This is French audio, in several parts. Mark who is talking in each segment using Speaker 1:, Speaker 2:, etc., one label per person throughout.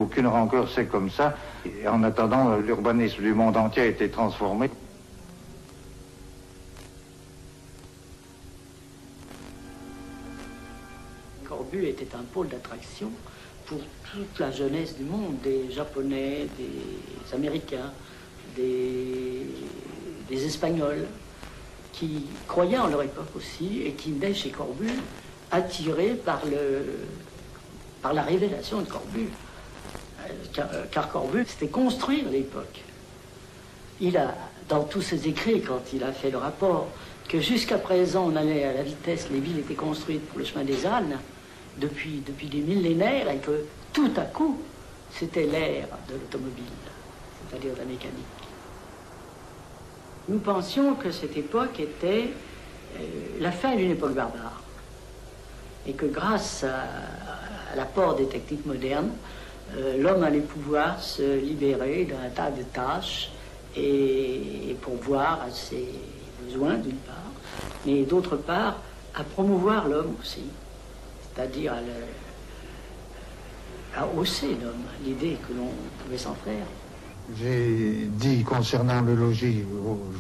Speaker 1: Aucune rancœur, c'est comme ça. Et en attendant, l'urbanisme du monde entier a été transformé.
Speaker 2: Corbu était un pôle d'attraction pour toute la jeunesse du monde, des Japonais, des Américains, des Espagnols, qui croyaient en leur époque aussi et qui venaient chez Corbu attirés par la révélation de Corbu. Car Corbu, c'était construire l'époque. Il a, dans tous ses écrits, quand il a fait le rapport, que jusqu'à présent on allait à la vitesse, les villes étaient construites pour le chemin des ânes, depuis des millénaires, et que tout à coup, c'était l'ère de l'automobile, c'est-à-dire de la mécanique. Nous pensions que cette époque était la fin d'une époque barbare, et que grâce à l'apport des techniques modernes, l'homme allait pouvoir se libérer d'un tas de tâches et pourvoir à ses besoins d'une part, mais d'autre part à promouvoir l'homme aussi, c'est-à-dire à hausser l'homme, l'idée que l'on pouvait s'en faire.
Speaker 3: J'ai dit concernant le logis,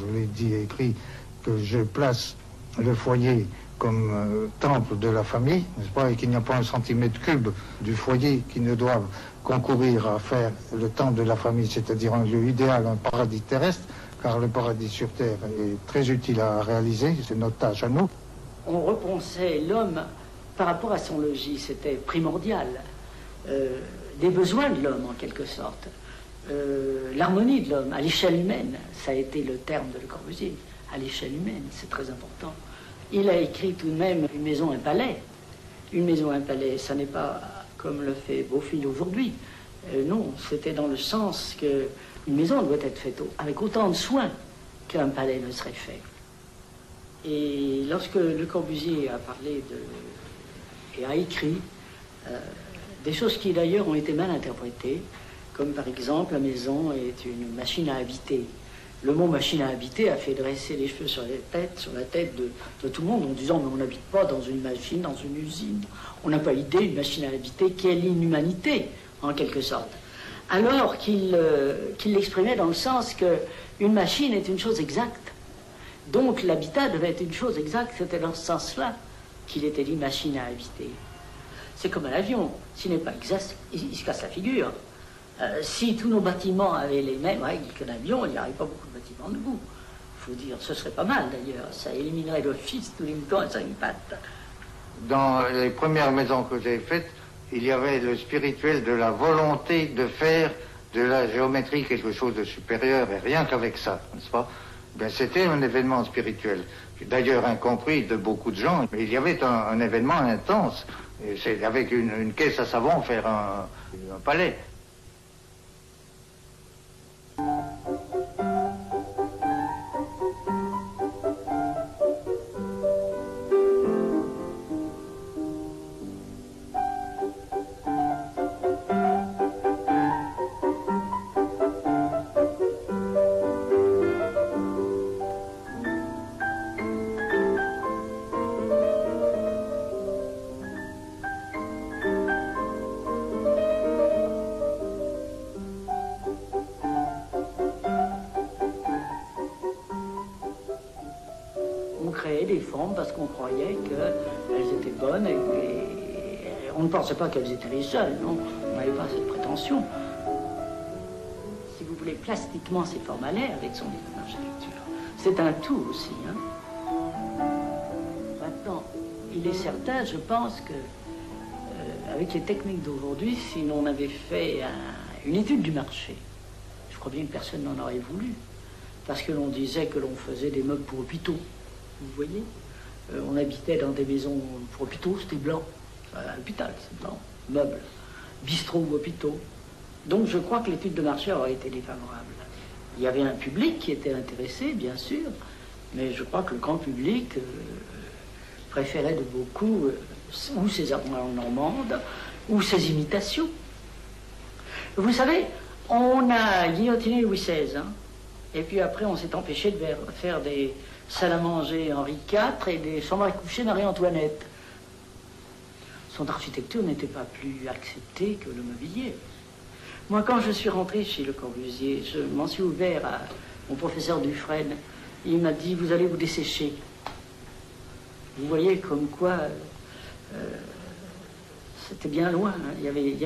Speaker 3: je l'ai dit et écrit, que je place le foyer comme temple de la famille, n'est-ce pas, et qu'il n'y a pas un centimètre cube du foyer qui ne doit concourir à faire le temple de la famille, c'est-à-dire un lieu idéal, un paradis terrestre, car le paradis sur Terre est très utile à réaliser, c'est notre tâche à nous.
Speaker 2: On repensait l'homme par rapport à son logis, c'était primordial. Des besoins de l'homme, en quelque sorte. L'harmonie de l'homme, à l'échelle humaine, ça a été le terme de Le Corbusier, à l'échelle humaine, c'est très important. Il a écrit tout de même une maison, un palais. Une maison, un palais, ça n'est pas comme le fait Beaufil aujourd'hui. Non, c'était dans le sens qu'une maison doit être faite avec autant de soin qu'un palais ne serait fait. Et lorsque Le Corbusier a parlé et a écrit des choses qui d'ailleurs ont été mal interprétées, comme par exemple la maison est une machine à habiter. Le mot machine à habiter a fait dresser les cheveux sur la tête de tout le monde en disant mais on n'habite pas dans une machine, dans une usine. On n'a pas idée d'une machine à habiter qui est l'inhumanité, en quelque sorte. Alors qu'il l'exprimait dans le sens qu'une machine est une chose exacte. Donc l'habitat devait être une chose exacte, c'était dans ce sens-là qu'il était dit machine à habiter. C'est comme un avion, s'il n'est pas exact, il se casse la figure. Si tous nos bâtiments avaient les mêmes règles qu'un avion, il n'y aurait pas beaucoup de bâtiments debout. Il faut dire, ce serait pas mal d'ailleurs, ça éliminerait d'office tous les moutons à 5 pattes.
Speaker 1: Dans les premières maisons que j'ai faites, il y avait le spirituel de la volonté de faire de la géométrie quelque chose de supérieur, et rien qu'avec ça, n'est-ce pas? Ben, c'était un événement spirituel, d'ailleurs incompris de beaucoup de gens, mais il y avait un événement intense. C'est avec une caisse à savon faire un palais.
Speaker 2: Parce qu'on croyait qu'elles étaient bonnes et on ne pensait pas qu'elles étaient les seules, non, on n'avait pas cette prétention. Si vous voulez, plastiquement, c'est formalaire avec son architecture. C'est un tout aussi. Hein. Maintenant, il est certain, je pense que avec les techniques d'aujourd'hui, si l'on avait fait une étude du marché, je crois bien que personne n'en aurait voulu, parce que l'on disait que l'on faisait des meubles pour hôpitaux. Vous voyez, on habitait dans des maisons pour hôpitaux, c'était blanc. À l'hôpital, c'est blanc. Meubles, bistrots ou hôpitaux. Donc je crois que l'étude de marché aurait été défavorable. Il y avait un public qui était intéressé, bien sûr, mais je crois que le grand public préférait de beaucoup ou ses armoires normandes ou ses imitations. Vous savez, on a guillotiné Louis XVI, hein, et puis après on s'est empêché de faire des salles à manger Henri IV et des chambres à coucher Marie-Antoinette. Son architecture n'était pas plus acceptée que le mobilier. Moi, quand je suis rentré chez Le Corbusier, je m'en suis ouvert à mon professeur Dufresne. Il m'a dit, vous allez vous dessécher. Vous voyez comme quoi c'était bien loin. Hein. Il y avait